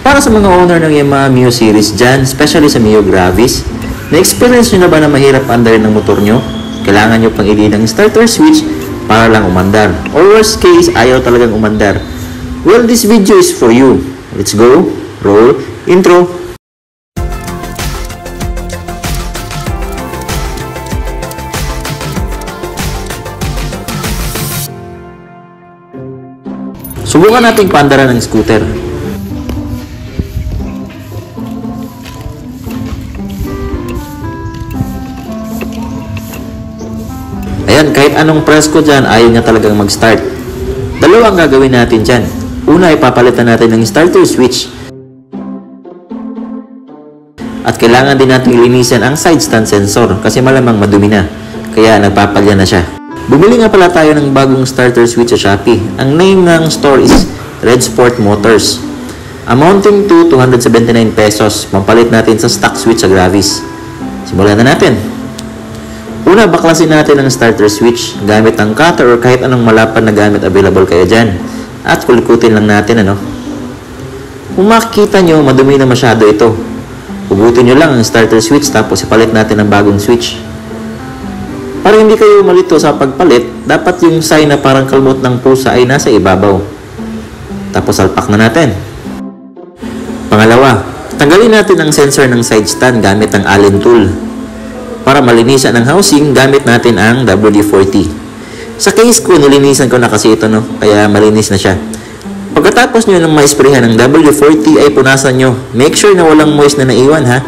Para sa mga owner ng Yamaha Mio series dyan, especially sa Mio Gravis, na-experience nyo na ba na mahirap andarin ng motor nyo? Kailangan nyo pang ili ng starter switch para lang umandar. Or worst case, ayaw talagang umandar. Well, this video is for you. Let's go, roll, intro. Subukan nating paandaran ng scooter. Ayan, kahit anong press ko dyan, ayaw niya talagang mag-start. Dalawa ang gagawin natin dyan. Una, ipapalitan natin ng starter switch. At kailangan din natin linisan ang side stand sensor kasi malamang madumi na. Kaya nagpapalya na siya. Bumili nga pala tayo ng bagong starter switch sa Shopee. Ang name ng store is Red Sport Motors. Amounting to 279 pesos. Mampalit natin sa stock switch sa Gravis. Simulan na natin. Una, baklasin natin ang starter switch gamit ang cutter or kahit anong malapad na gamit available kayo dyan. At kulikutin lang natin, ano. Kung makikita nyo, madumi na masyado ito. Hugutin nyo lang ang starter switch tapos ipalit natin ang bagong switch. Para hindi kayo malito sa pagpalit, dapat yung sign na parang kalmot ng pusa ay nasa ibabaw. Tapos salpak na natin. Pangalawa, tanggalin natin ang sensor ng side stand gamit ang Allen tool. Para malinisan ang housing, gamit natin ang WD-40. Sa case ko, nilinisan ko na kasi ito, no? Kaya malinis na siya. Pagkatapos nyo nang ma-sprayhan ng WD-40 ay punasan nyo. Make sure na walang moist na naiwan, ha?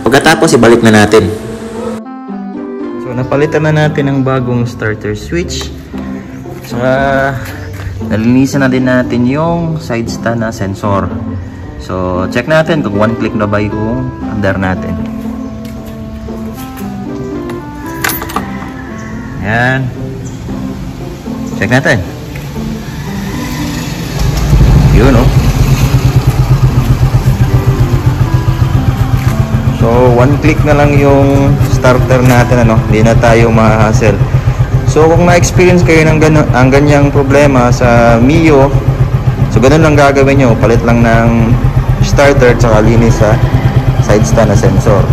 Pagkatapos, ibalik na natin. So, napalitan na natin ang bagong starter switch. Saka, nalinisan na din natin yung side stand na sensor. So, check natin kung one click na ba yung andar natin. Ayan. Check natin. Yun, oh. So, one click na lang yung starter natin, ano. Hindi na tayo ma-hassle. So, kung na-experience kayo ng ang ganyang problema sa Mio, so, ganun lang gagawin nyo. Palit lang ng starter tsaka linis sa side stand na sensor.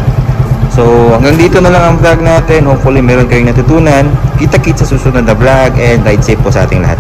So, hanggang dito na lang ang vlog natin. Hopefully, meron kayong natutunan. Kita-kits sa susunod na vlog and ride safe po sa ating lahat.